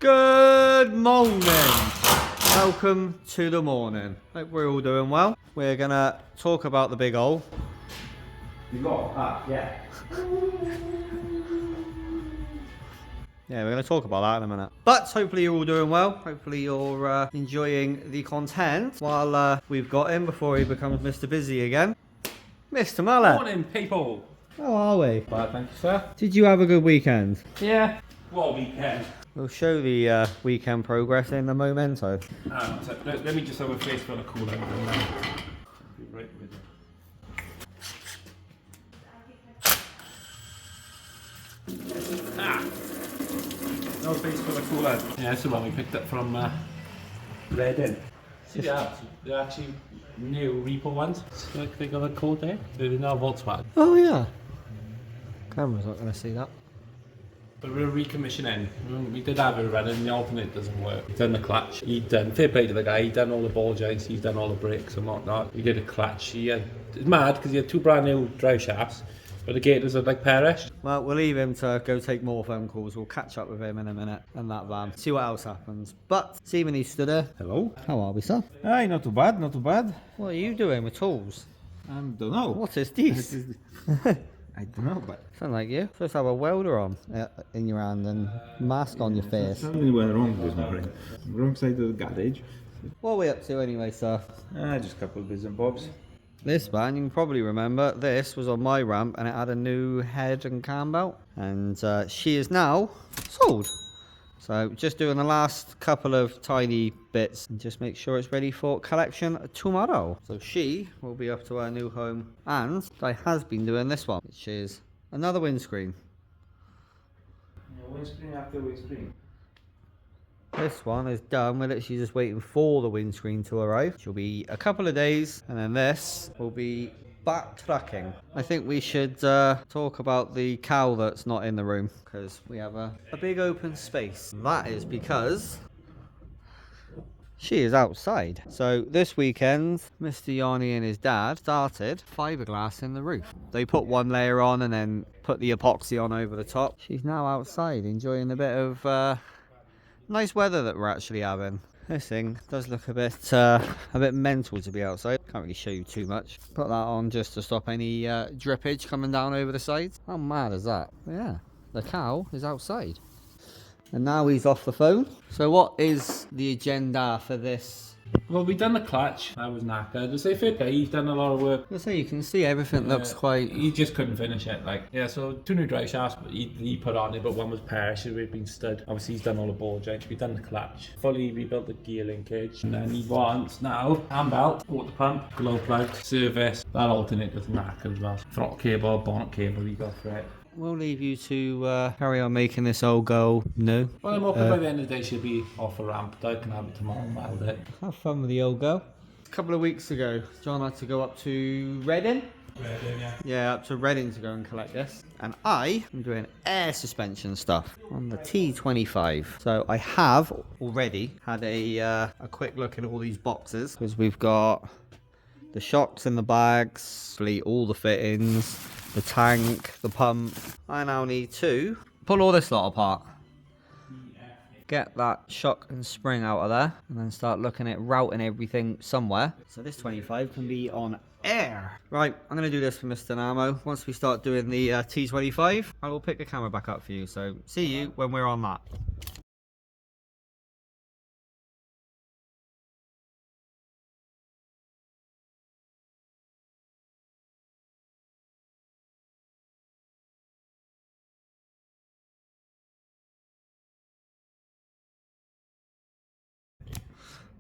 Good morning. Welcome to the morning. Hope we're all doing well. We're gonna talk about the big hole. You got yeah. Yeah, we're going to talk about that in a minute. But hopefully you're all doing well. Hopefully you're enjoying the content while we've got him before he becomes Mr. Busy again. Mr. Mallet. Morning, people. How are we? Well, thank you, sir. Did you have a good weekend? Yeah. What weekend? We'll show the weekend progress in a momento. So let me just have a face full of cool air. Right with you. No face full of cool air. Yeah, that's the one we picked up from Reading. See, they're actually new repo ones. Like they got a code there. They're now Volkswagen. Oh yeah. Camera's not going to see that. But we're recommissioning. We did have it running, the alternate doesn't work. He'd done the clutch. He'd done, fair play to the guy, he'd done all the ball joints, he's done all the brakes and whatnot. He did a clutch. It's mad because he had two brand new drive shafts, but the gators are like perished. Well, we'll leave him to go take more phone calls. We'll catch up with him in a minute in that van. See what else happens. But, Stephen, he stood there. Hello. How are we, sir? Aye, not too bad, not too bad. What are you doing with tools? I don't know. What is this? I don't know, but... Sound like you. Supposed to have a welder on in your hand and mask on your face. Something went wrong this morning. Wrong side of the garage. What are we up to anyway, sir? Just a couple of bits and bobs. This van, you can probably remember, this was on my ramp and it had a new head and cam belt. And she is now sold. So just doing the last couple of tiny bits and just make sure it's ready for collection tomorrow. So she will be up to her new home. And I has been doing this one, which is another windscreen. Windscreen after windscreen. This one is done. We're literally just waiting for the windscreen to arrive. Which will be a couple of days. And then this will be backtracking. I think we should talk about the cow that's not in the room. Because we have a big open space. And that is because she is outside. So this weekend, Mr. Yanni and his dad started fiberglass in the roof. They put one layer on and then put the epoxy on over the top. She's now outside enjoying a bit of nice weather that we're actually having. This thing does look a bit mental to be outside. Can't really show you too much. Put that on just to stop any drippage coming down over the sides. How mad is that? But yeah, the cow is outside. And now he's off the phone. So what is the agenda for this? Well, we done the clutch. I was knackered. To say fair play, he's done a lot of work. So you can see everything looks quite... He just couldn't finish it. So two new drive shafts he put on it, but one was perished. It had been stud. Obviously, he's done all the ball joints. We've done the clutch. Fully rebuilt the gear linkage. And then he wants now hand belt, water pump, glow plug, service. That alternate was knackered as well. Throttle cable, bonnet cable, he got for it. We'll leave you to carry on making this old girl new. Well, I'm hoping by the end of the day she'll be off a ramp. I can have it tomorrow and weld it. Have fun with the old girl. A couple of weeks ago, John had to go up to Reading. Yeah, up to Reading to go and collect this. And I am doing air suspension stuff on the T25. So I have already had a quick look at all these boxes. Because we've got the shocks in the bags, all the fittings, the tank, the pump. I now need to pull all this lot apart. Get that shock and spring out of there. And then start looking at routing everything somewhere. So this 25 can be on air. Right, I'm going to do this for Mr. Namo. Once we start doing the T25, I will pick the camera back up for you. So see you when we're on that.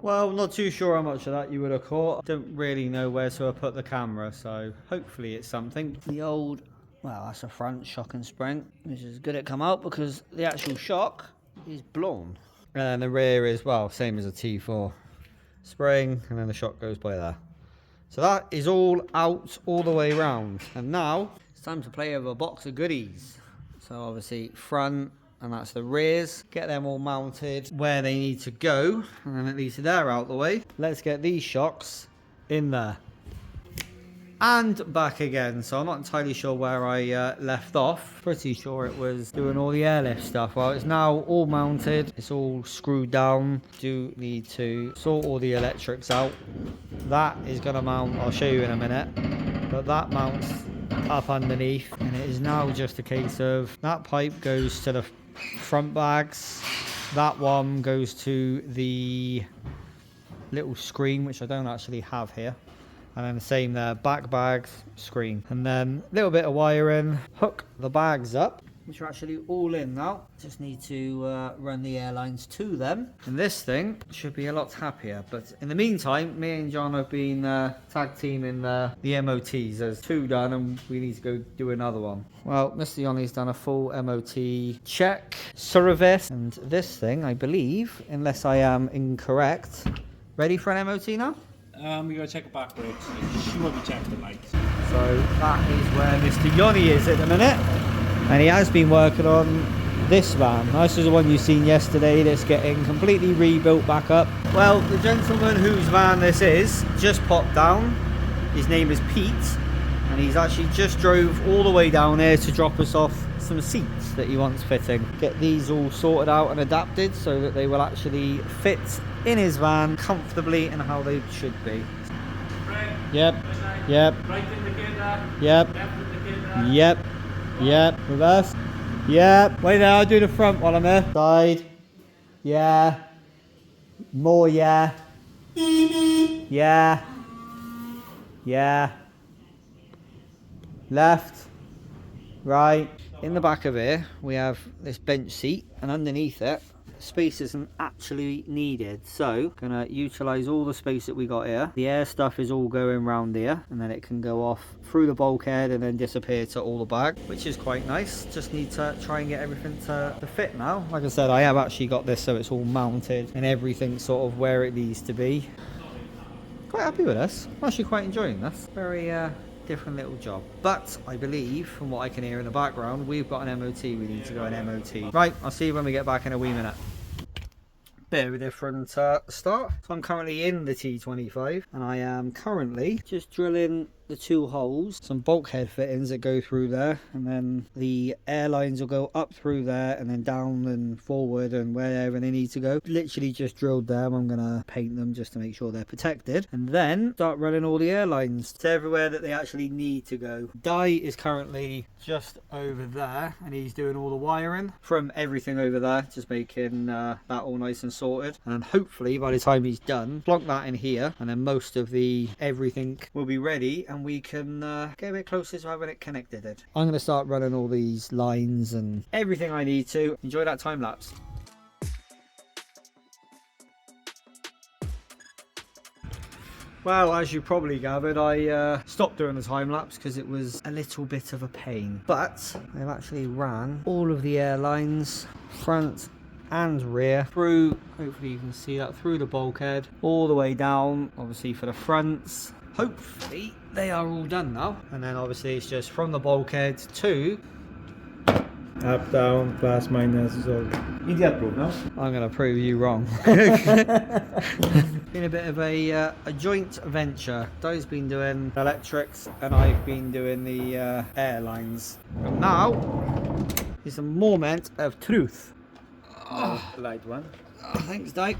Well, not too sure how much of that you would have caught. Don't really know where to put the camera, so hopefully it's something. The old, well, that's a front shock and spring, which is good at come out because the actual shock is blown. And the rear is, well, same as a T4. Spring, and then the shock goes by there. So that is all out all the way around. And now it's time to play with a box of goodies. So obviously front, and that's the rears. Get them all mounted where they need to go, and then at least they're out the way. Let's get these shocks in there. and back again. So I'm not entirely sure where I left off. Pretty sure it was doing all the airlift stuff. Well, it's now all mounted. It's all screwed down. Do need to sort all the electrics out. That is going to mount, I'll show you in a minute. But that mounts up underneath. And it is now just a case of that pipe goes to the front bags. That one goes to the little screen, which I don't actually have here. And then the same there, back bags, screen. And then a little bit of wiring, hook the bags up, which are actually all in now. Just need to run the airlines to them. And this thing should be a lot happier. But in the meantime, me and John have been tag teaming the MOTs. There's 2 done and we need to go do another one. Well, Mr. Yanni's done a full MOT check, service. And this thing, I believe, unless I am incorrect, ready for an MOT now? We gotta check the back brakes. She will be checking the lights. So that is where Mr. Yanni is at the minute. And he has been working on this van. This is the one you've seen yesterday that's getting completely rebuilt back up. Well, the gentleman whose van this is just popped down. His name is Pete. And he's actually just drove all the way down there to drop us off some seats that he wants fitting. Get these all sorted out and adapted so that they will actually fit in his van comfortably and how they should be. Right. Yep. Yep. Right indicator. Yep. Left indicator. Yep. Yep. Reverse. Yep. Wait there, I'll do the front while I'm here. Side. Yeah. More yeah. Yeah. Yeah. Left. Right. In the back of here, we have this bench seat, and underneath it, space isn't actually needed. So, gonna utilize all the space that we got here. The air stuff is all going round here, and then it can go off through the bulkhead and then disappear to all the bag, which is quite nice. Just need to try and get everything to fit now. Like I said, I have actually got this so it's all mounted and everything sort of where it needs to be. Quite happy with this. I'm actually quite enjoying this. Very different little job, but I believe from what I can hear in the background we've got an MOT. We need to go an MOT. Right, I'll see you when we get back in a wee minute. Bit of a different start. So I'm currently in the T25 and I am currently just drilling the 2 holes, some bulkhead fittings that go through there, and then the airlines will go up through there and then down and forward and wherever they need to go. Literally just drilled them. I'm gonna paint them just to make sure they're protected, and then start running all the airlines to everywhere that they actually need to go. Di is currently just over there and he's doing all the wiring from everything over there, just making that all nice and sorted, and then hopefully by the time he's done, plonk that in here, and then most of the everything will be ready and we can get a bit closer to having it connected. I'm going to start running all these lines and everything I need to. Enjoy that time lapse. Well, as you probably gathered, I stopped doing the time lapse because it was a little bit of a pain, but I've actually ran all of the airlines, front and rear, through, hopefully you can see that, through the bulkhead all the way down, obviously for the fronts. Hopefully they are all done now, and then obviously it's just from the bulkhead to Up, down, plus, minus, so idiot proof, no? I'm going to prove you wrong. Been a bit of a joint venture. Di's been doing electrics and I've been doing the airlines. And now is a moment of truth. Oh, light one. Oh, thanks, Di.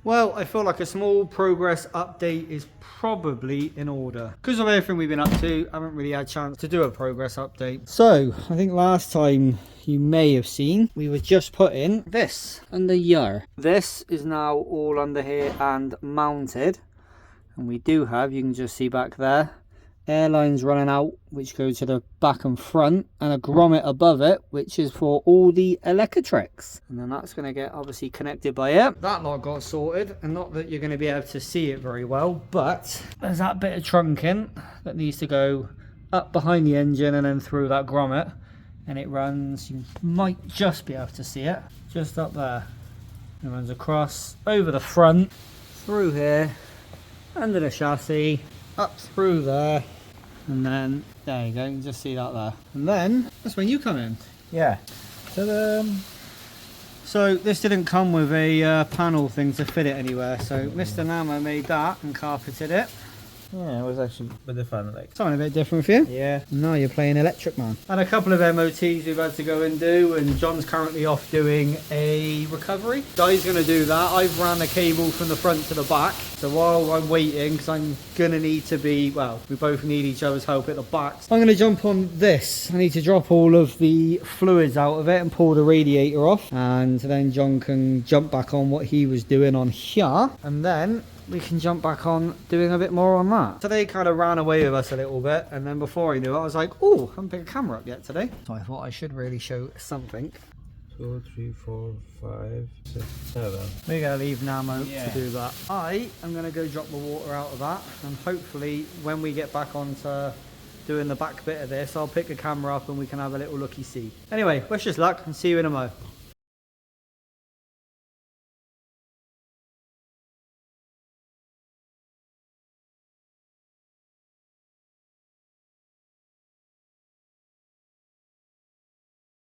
Well, I feel like a small progress update is probably in order. Because of everything we've been up to, I haven't really had a chance to do a progress update. So, I think last time you may have seen, we were just putting this under here. This is now all under here and mounted. And we do have, you can just see back there, airlines running out, which go to the back and front, and a grommet above it, which is for all the electrics. And then that's going to get obviously connected by it. That lot got sorted, and not that you're going to be able to see it very well, but there's that bit of trunking that needs to go up behind the engine and then through that grommet, and it runs, you might just be able to see it, just up there. It runs across, over the front, through here, under the chassis, up through there, and then there you go, you can just see that there. And then that's when you come in. Yeah. Ta-da! So this didn't come with a panel thing to fit it anywhere, so Mr. Nama made that and carpeted it. Yeah, it was actually a bit fun. Like, Something a bit different for you? yeah. No, you're playing Electric Man. And a couple of MOTs we've had to go and do, and John's currently off doing a recovery. Guy's going to do that. I've ran the cable from the front to the back. So while I'm waiting, because I'm going to need to be, well, we both need each other's help at the back. I'm going to jump on this. I need to drop all of the fluids out of it and pull the radiator off. And then John can jump back on what he was doing on here. And then we can jump back on doing a bit more on that. Today kind of ran away with us a little bit, and then before I knew it, I was like, oh, I haven't picked a camera up yet today. So I thought I should really show something. 2, 3, 4, 5, 6, 7. We're going to leave Namo to do that. I am going to go drop the water out of that, and hopefully when we get back onto doing the back bit of this, I'll pick a camera up and we can have a little looky-see. Anyway, wish us luck and see you in a mo.